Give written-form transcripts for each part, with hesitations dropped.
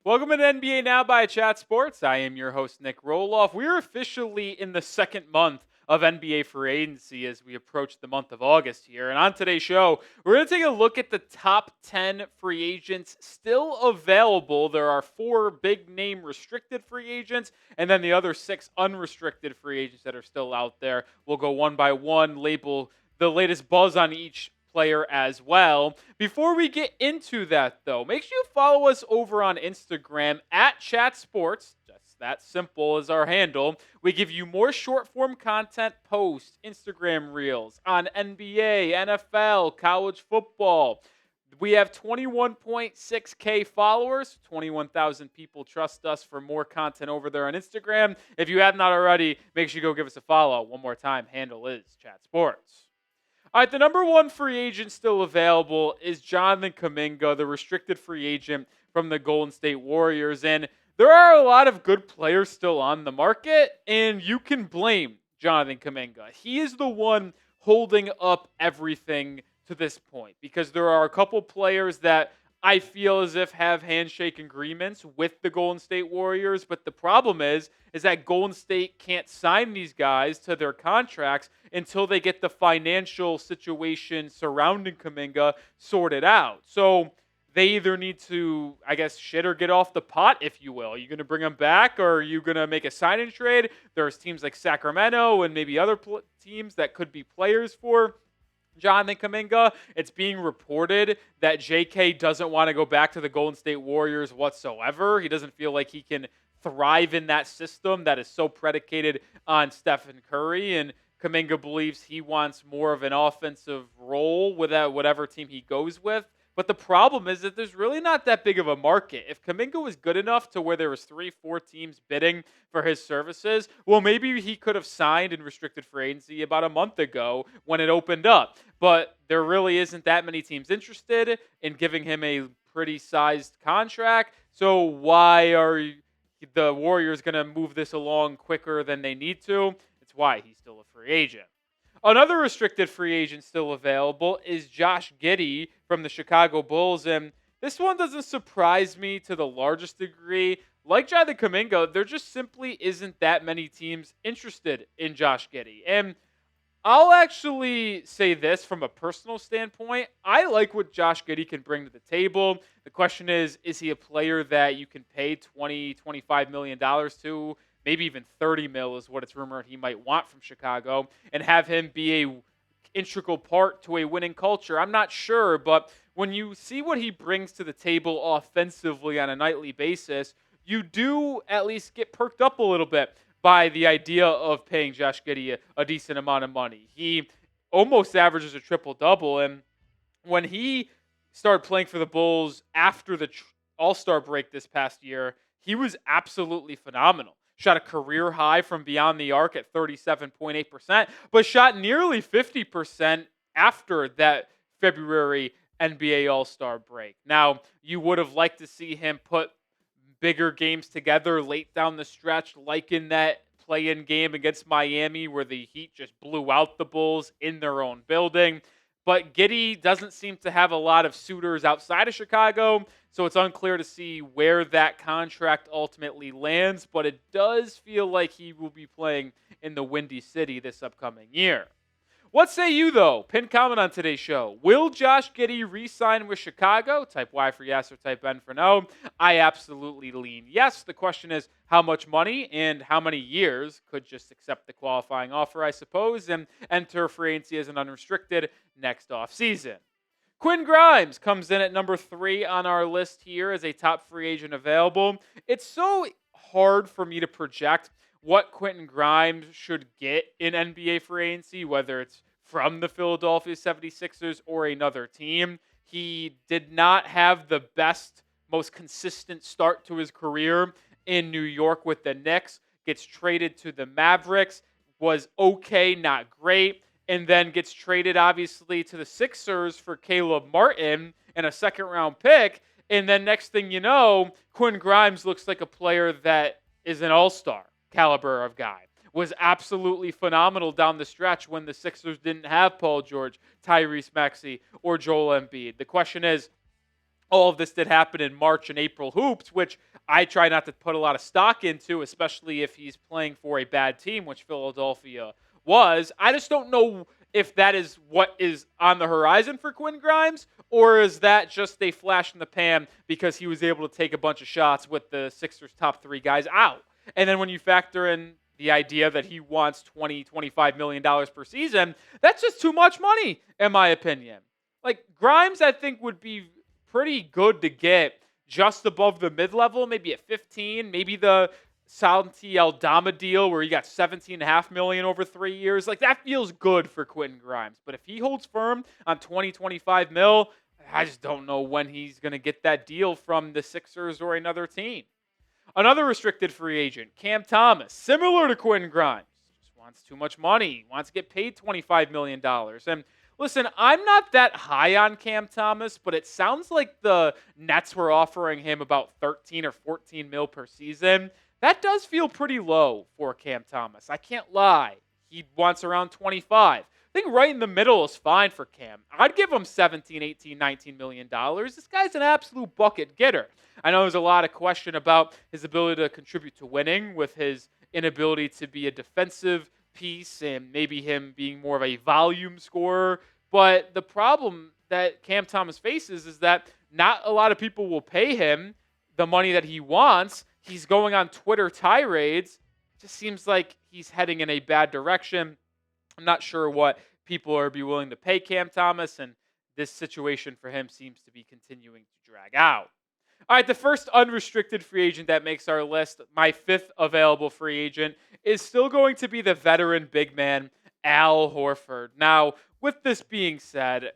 Welcome to NBA Now by Chat Sports. I am your host, Nic Rohloff. We are officially in the second month of NBA free agency as we approach the month of August here. And on today's show, we're going to take a look at the top 10 free agents still available. There are 4 big name restricted free agents, and then the other 6 unrestricted free agents that are still out there. We'll go one by one, label the latest buzz on each player as well. Before we get into that, though, make sure you follow us over on Instagram at Chat Sports. Just that simple is our handle. We give you more short form content, posts, Instagram reels on NBA, NFL, college football. We have 21.6K followers. 21,000 people trust us for more content over there on Instagram. If you have not already, make sure you go give us a follow. One more time, handle is Chat Sports. All right, the number one free agent still available is Jonathan Kuminga, the restricted free agent from the Golden State Warriors. And there are a lot of good players still on the market, and you can blame Jonathan Kuminga. He is the one holding up everything to this point because there are a couple players that I feel as if have handshake agreements with the Golden State Warriors, but the problem is that Golden State can't sign these guys to their contracts until they get the financial situation surrounding Kuminga sorted out. So they either need to, I guess, shit or get off the pot, if you will. Are you going to bring them back, or are you going to make a sign-in trade? There's teams like Sacramento and maybe other teams that could be players for Jonathan Kuminga. It's being reported that JK doesn't want to go back to the Golden State Warriors whatsoever. He doesn't feel like he can thrive in that system that is so predicated on Stephen Curry, and Kuminga believes he wants more of an offensive role with whatever team he goes with. But the problem is that there's really not that big of a market. If Kuminga was good enough to where there was 3-4 teams bidding for his services, well, maybe he could have signed in restricted free agency about a month ago when it opened up. But there really isn't that many teams interested in giving him a pretty sized contract. So why are the Warriors going to move this along quicker than they need to? It's why he's still a free agent. Another restricted free agent still available is Josh Giddey from the Chicago Bulls. And this one doesn't surprise me to the largest degree. Like Jonathan Kuminga, there just simply isn't that many teams interested in Josh Giddey. And I'll actually say this from a personal standpoint. I like what Josh Giddey can bring to the table. The question is he a player that you can pay $20-25 million to? Maybe even 30 mil is what it's rumored he might want from Chicago, and have him be a integral part to a winning culture. I'm not sure, but when you see what he brings to the table offensively on a nightly basis, you do at least get perked up a little bit by the idea of paying Josh Giddey a decent amount of money. He almost averages a triple-double, and when he started playing for the Bulls after the All-Star break this past year, he was absolutely phenomenal. Shot a career high from beyond the arc at 37.8%, but shot nearly 50% after that February NBA All-Star break. Now, you would have liked to see him put bigger games together late down the stretch, like in that play-in game against Miami where the Heat just blew out the Bulls in their own building. But Giddey doesn't seem to have a lot of suitors outside of Chicago, so it's unclear to see where that contract ultimately lands, but it does feel like he will be playing in the Windy City this upcoming year. What say you, though? Pin comment on today's show. Will Josh Giddey re-sign with Chicago? Type Y for yes or type N for no. I absolutely lean yes. The question is how much money and how many years. Could just accept the qualifying offer, I suppose, and enter free agency as an unrestricted next offseason. Quinn Grimes comes in at number 3 on our list here as a top free agent available. It's so hard for me to project what Quentin Grimes should get in NBA free agency, whether it's from the Philadelphia 76ers or another team. He did not have the best, most consistent start to his career in New York with the Knicks. Gets traded to the Mavericks, was okay, not great, and then gets traded, obviously, to the Sixers for Caleb Martin and a second-round pick. And then next thing you know, Quinn Grimes looks like a player that is an all-star caliber of guy. Was absolutely phenomenal down the stretch when the Sixers didn't have Paul George, Tyrese Maxey, or Joel Embiid. The question is, all of this did happen in March and April hoops, which I try not to put a lot of stock into, especially if he's playing for a bad team, which Philadelphia was. I just don't know if that is what is on the horizon for Quinn Grimes, or is that just a flash in the pan because he was able to take a bunch of shots with the Sixers' top three guys out. And then when you factor in the idea that he wants $25 million per season, that's just too much money, in my opinion. Like, Grimes, I think, would be pretty good to get just above the mid-level, maybe at 15, maybe the Santi Aldama deal where he got $17.5 million over 3 years. Like, that feels good for Quentin Grimes. But if he holds firm on 25 mil, I just don't know when he's going to get that deal from the Sixers or another team. Another restricted free agent, Cam Thomas, similar to Quentin Grimes, just wants too much money, wants to get paid $25 million. And listen, I'm not that high on Cam Thomas, but it sounds like the Nets were offering him about 13 or 14 mil per season. That does feel pretty low for Cam Thomas. I can't lie. He wants around 25. I think right in the middle is fine for Cam. I'd give him 17, 18, 19 million dollars. This guy's an absolute bucket getter. I know there's a lot of question about his ability to contribute to winning with his inability to be a defensive piece and maybe him being more of a volume scorer. But the problem that Cam Thomas faces is that not a lot of people will pay him the money that he wants. He's going on Twitter tirades. It just seems like he's heading in a bad direction. I'm not sure what people are be willing to pay Cam Thomas, and this situation for him seems to be continuing to drag out. All right, the first unrestricted free agent that makes our list, my fifth available free agent, is still going to be the veteran big man, Al Horford. Now, with this being said,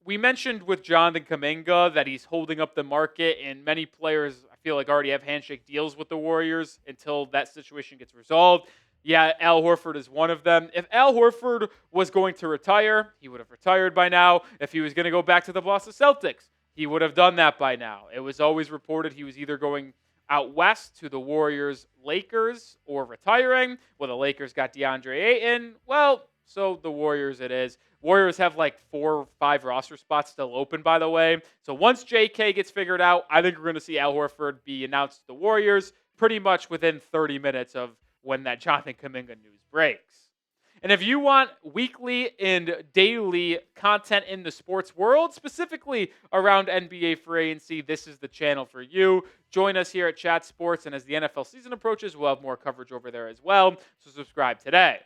we mentioned with Jonathan Kuminga that he's holding up the market, and many players, I feel like, already have handshake deals with the Warriors until that situation gets resolved. Yeah, Al Horford is one of them. If Al Horford was going to retire, he would have retired by now. If he was going to go back to the Boston Celtics, he would have done that by now. It was always reported he was either going out west to the Warriors, Lakers, or retiring. Well, the Lakers got DeAndre Ayton. Well, so the Warriors it is. Warriors have like 4 or 5 roster spots still open, by the way. So once JK gets figured out, I think we're going to see Al Horford be announced to the Warriors pretty much within 30 minutes of when that Jonathan Kuminga news breaks. And if you want weekly and daily content in the sports world, specifically around NBA free agency, this is the channel for you. Join us here at Chat Sports, and as the NFL season approaches, we'll have more coverage over there as well, so subscribe today.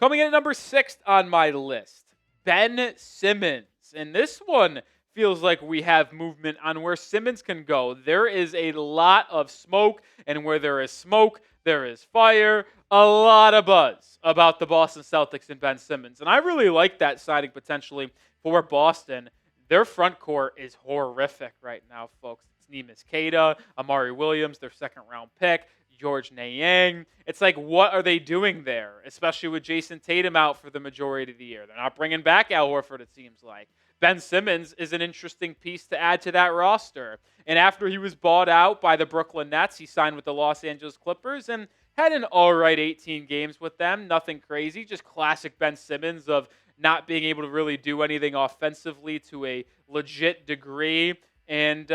Coming in at number 6 on my list, Ben Simmons. And this one feels like we have movement on where Simmons can go. There is a lot of smoke, and where there is smoke, there is fire. A lot of buzz about the Boston Celtics and Ben Simmons. And I really like that signing potentially for Boston. Their front court is horrific right now, folks. It's Neemias Queta, Amari Williams, their second-round pick, George Niang. It's like, what are they doing there? Especially with Jason Tatum out for the majority of the year. They're not bringing back Al Horford, it seems like. Ben Simmons is an interesting piece to add to that roster. And after he was bought out by the Brooklyn Nets, he signed with the Los Angeles Clippers and had an all right 18 games with them. Nothing crazy, just classic Ben Simmons of not being able to really do anything offensively to a legit degree. And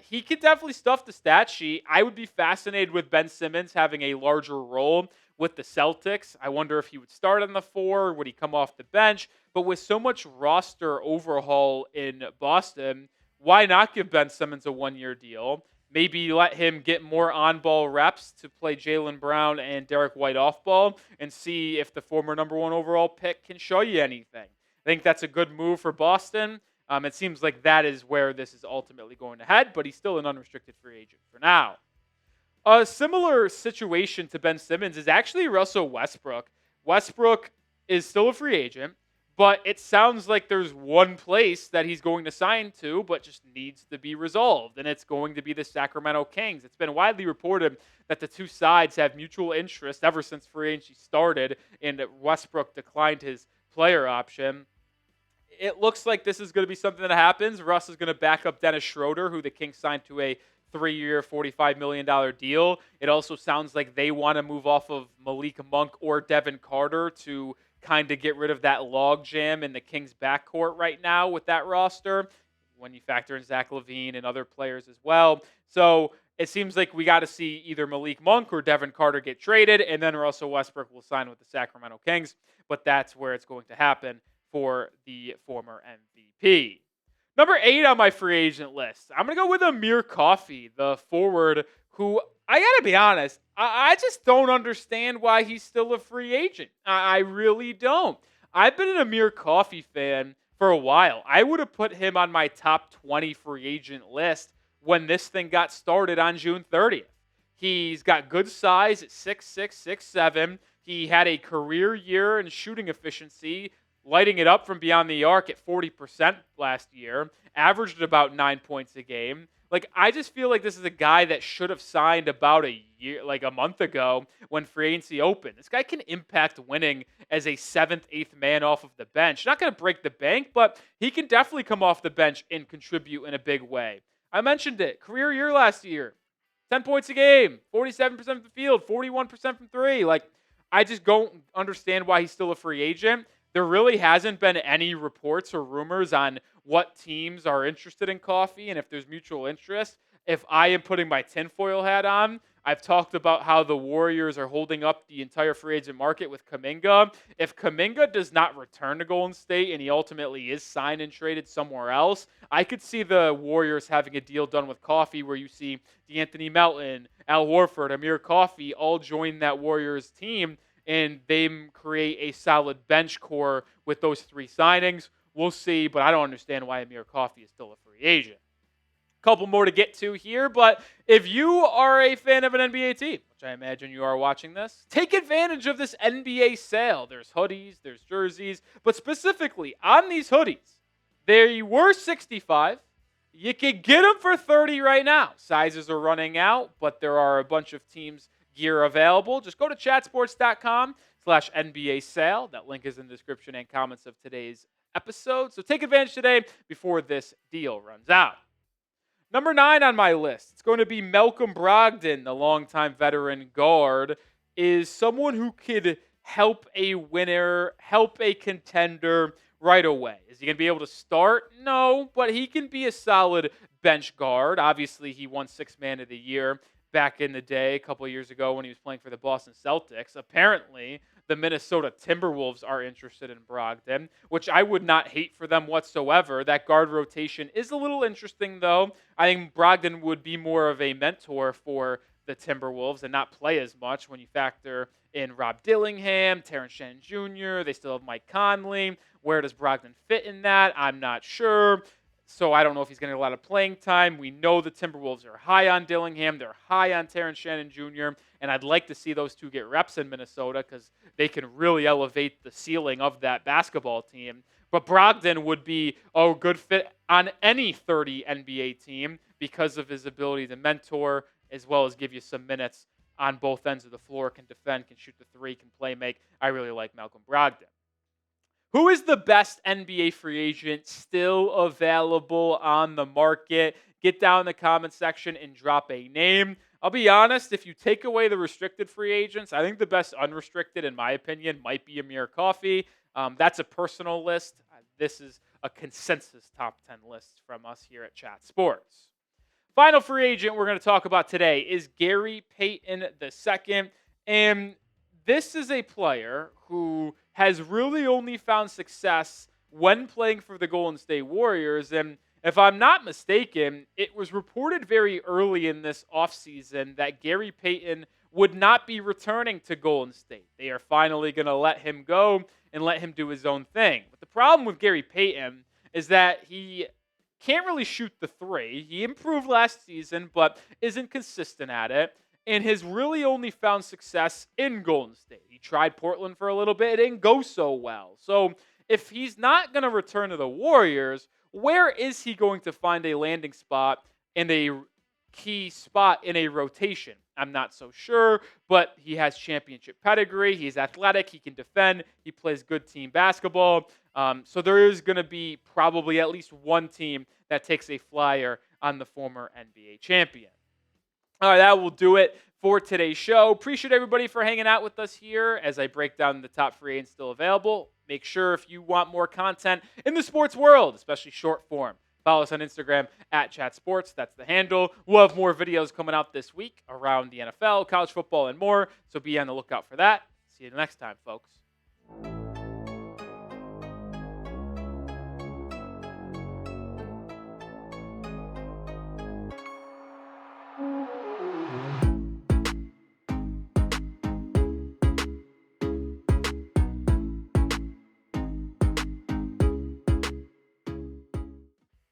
he could definitely stuff the stat sheet. I would be fascinated with Ben Simmons having a larger role with the Celtics. I wonder if he would start on the 4, or would he come off the bench? But with so much roster overhaul in Boston, why not give Ben Simmons a 1-year deal? Maybe let him get more on-ball reps to play Jaylen Brown and Derek White off-ball and see if the former number 1 overall pick can show you anything. I think that's a good move for Boston. It seems like that is where this is ultimately going to head, but he's still an unrestricted free agent for now. A similar situation to Ben Simmons is actually Russell Westbrook. Westbrook is still a free agent, but it sounds like there's one place that he's going to sign to, but just needs to be resolved, and it's going to be the Sacramento Kings. It's been widely reported that the two sides have mutual interest ever since free agency started, and Westbrook declined his player option. It looks like this is going to be something that happens. Russ is going to back up Dennis Schroeder, who the Kings signed to a 3-year, $45 million deal. It also sounds like they want to move off of Malik Monk or Devin Carter to kind of get rid of that log jam in the Kings backcourt right now with that roster. when you factor in Zach LaVine and other players as well. So it seems like we got to see either Malik Monk or Devin Carter get traded, and then Russell Westbrook will sign with the Sacramento Kings. But that's where it's going to happen for the former MVP. Number 8 on my free agent list, I'm going to go with Amir Coffey, the forward who, I got to be honest, I just don't understand why he's still a free agent. I really don't. I've been an Amir Coffey fan for a while. I would have put him on my top 20 free agent list when this thing got started on June 30th. He's got good size at 6'6", 6'7". He had a career year in shooting efficiency, lighting it up from beyond the arc at 40% last year, averaged at about 9 points a game. Like, I just feel like this is a guy that should have signed about a month ago when free agency opened. This guy can impact winning as a 7th, 8th man off of the bench. Not going to break the bank, but he can definitely come off the bench and contribute in a big way. I mentioned it. Career year last year. 10 points a game, 47% from the field, 41% from three. Like, I just don't understand why he's still a free agent. There really hasn't been any reports or rumors on what teams are interested in Coffey and if there's mutual interest. If I am putting my tinfoil hat on, I've talked about how the Warriors are holding up the entire free agent market with Kuminga. If Kuminga does not return to Golden State and he ultimately is signed and traded somewhere else, I could see the Warriors having a deal done with Coffey where you see DeAnthony Melton, Al Horford, Amir Coffey all join that Warriors team and they create a solid bench core with those 3 signings. We'll see, but I don't understand why Amir Coffey is still a free agent. Couple more to get to here, but if you are a fan of an NBA team, which I imagine you are watching this, take advantage of this NBA sale. There's hoodies, there's jerseys, but specifically on these hoodies, they were $65. You can get them for $30 right now. Sizes are running out, but there are a bunch of teams' gear available. Just go to chatsports.com/NBA sale. That link is in the description and comments of today's episode. So take advantage today before this deal runs out. Number 9 on my list, it's going to be Malcolm Brogdon, the longtime veteran guard, is someone who could help a winner, help a contender right away. Is he going to be able to start? No, but he can be a solid bench guard. Obviously, he won 6th Man of the Year back in the day, a couple of years ago when he was playing for the Boston Celtics. Apparently, the Minnesota Timberwolves are interested in Brogdon, which I would not hate for them whatsoever. That guard rotation is a little interesting, though. I think Brogdon would be more of a mentor for the Timberwolves and not play as much when you factor in Rob Dillingham, Terrence Shannon Jr., they still have Mike Conley. Where does Brogdon fit in that? I'm not sure. So I don't know if he's going to get a lot of playing time. We know the Timberwolves are high on Dillingham. They're high on Terrence Shannon Jr. And I'd like to see those two get reps in Minnesota because they can really elevate the ceiling of that basketball team. But Brogdon would be a good fit on any 30 NBA team because of his ability to mentor as well as give you some minutes on both ends of the floor, can defend, can shoot the three, can play make. I really like Malcolm Brogdon. Who is the best NBA free agent still available on the market? Get down in the comment section and drop a name. I'll be honest, if you take away the restricted free agents, I think the best unrestricted, in my opinion, might be Amir Coffey. That's a personal list. This is a consensus top 10 list from us here at Chat Sports. Final free agent we're going to talk about today is Gary Payton II. And this is a player who has really only found success when playing for the Golden State Warriors. And if I'm not mistaken, it was reported very early in this offseason that Gary Payton would not be returning to Golden State. They are finally going to let him go and let him do his own thing. But the problem with Gary Payton is that he can't really shoot the three. He improved last season, but isn't consistent at it. And has really only found success in Golden State. He tried Portland for a little bit. It didn't go so well. So if he's not going to return to the Warriors, where is he going to find a landing spot and a key spot in a rotation? I'm not so sure, but he has championship pedigree. He's athletic. He can defend. He plays good team basketball. So there is going to be probably at least one team that takes a flyer on the former NBA champion. All right, that will do it for today's show. Appreciate everybody for hanging out with us here as I break down the top free agents still available. Make sure if you want more content in the sports world, especially short form, Follow us on Instagram at Chat Sports. That's the handle. We'll have more videos coming out this week around the NFL, college football, and more. So be on the lookout for that. See you next time, folks.